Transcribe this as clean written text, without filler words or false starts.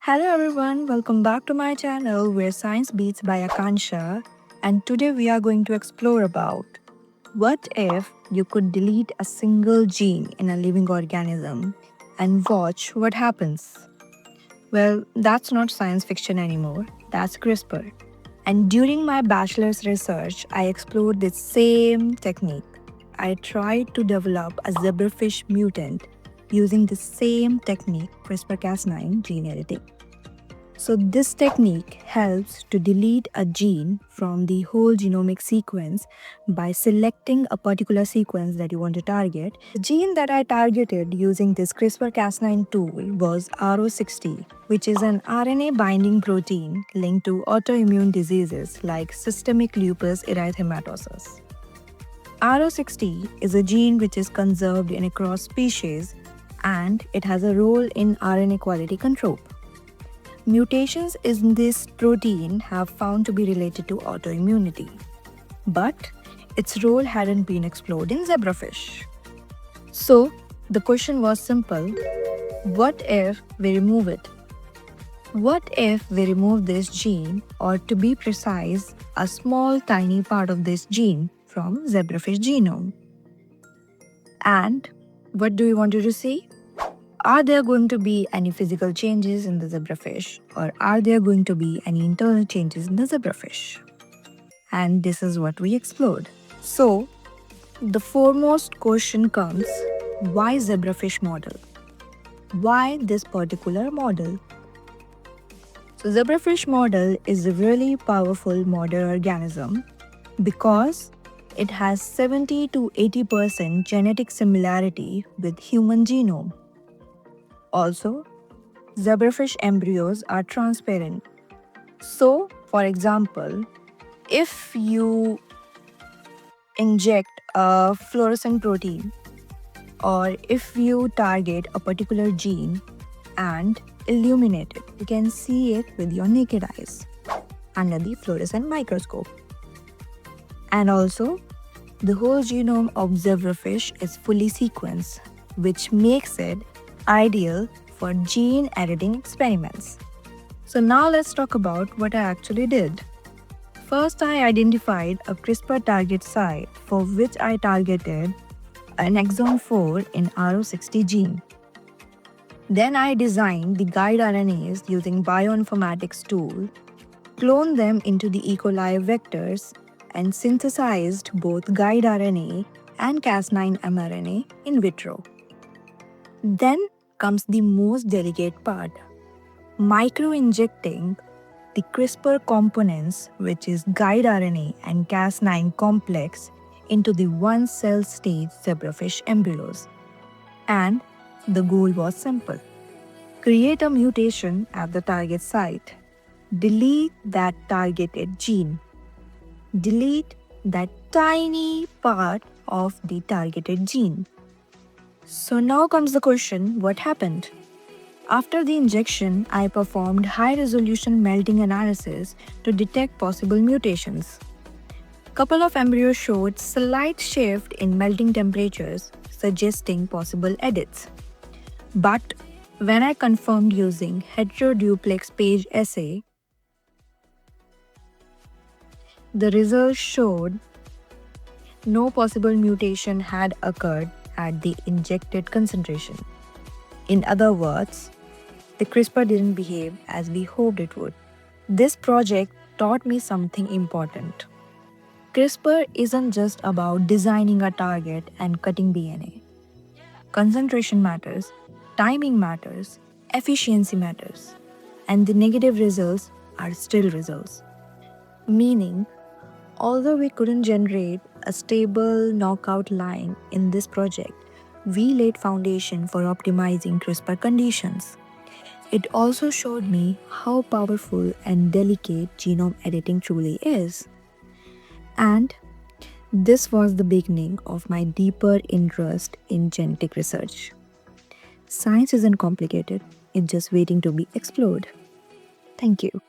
Hello everyone, welcome back to my channel where science beats by Akansha, and today we are going to explore about what if you could delete a single gene in a living organism and watch what happens. Well, that's not science fiction anymore, that's CRISPR. And during my bachelor's research, I explored this same technique. I tried to develop a zebrafish mutant using the same technique, CRISPR-Cas9 gene editing. So, this technique helps to delete a gene from the whole genomic sequence by selecting a particular sequence that you want to target. The gene that I targeted using this CRISPR-Cas9 tool was RO60, which is an RNA binding protein linked to autoimmune diseases like systemic lupus erythematosus. RO60 is a gene which is conserved in across species and it has a role in RNA quality control. Mutations in this protein have found to be related to autoimmunity, but its role hadn't been explored in zebrafish. So, the question was simple: what if we remove it? What if we remove this gene, or to be precise, a small tiny part of this gene from zebrafish genome? And what do we want you to see? Are there going to be any physical changes in the zebrafish, or are there going to be any internal changes in the zebrafish? And this is what we explored. So, the foremost question comes: why zebrafish model? Why this particular model? So, zebrafish model is a really powerful model organism because it has 70 to 80% genetic similarity with human genome. Also, zebrafish embryos are transparent. So, for example, if you inject a fluorescent protein or if you target a particular gene and illuminate it, you can see it with your naked eyes under the fluorescent microscope. And also, the whole genome of zebrafish is fully sequenced, which makes it ideal for gene editing experiments. So now let's talk about what I actually did. First, I identified a CRISPR target site for which I targeted an exon 4 in RO60 gene. Then I designed the guide RNAs using bioinformatics tool, cloned them into the E. coli vectors, and synthesized both guide RNA and Cas9 mRNA in vitro. Then comes the most delicate part: micro-injecting the CRISPR components, which is guide RNA and Cas9 complex, into the one-cell stage zebrafish embryos. And the goal was simple: create a mutation at the target site, delete that targeted gene, delete that tiny part of the targeted gene. So now comes the question: what happened? After the injection, I performed high-resolution melting analysis to detect possible mutations. Couple of embryos showed slight shift in melting temperatures, suggesting possible edits. But when I confirmed using heteroduplex phage assay, the results showed no possible mutation had occurred at the injected concentration. In other words, the CRISPR didn't behave as we hoped it would. This project taught me something important. CRISPR isn't just about designing a target and cutting DNA. Concentration matters, timing matters, efficiency matters, and the negative results are still results. Meaning, although we couldn't generate a stable knockout line in this project, we laid foundation for optimizing CRISPR conditions. It also showed me how powerful and delicate genome editing truly is. And this was the beginning of my deeper interest in genetic research. Science isn't complicated, it's just waiting to be explored. Thank you.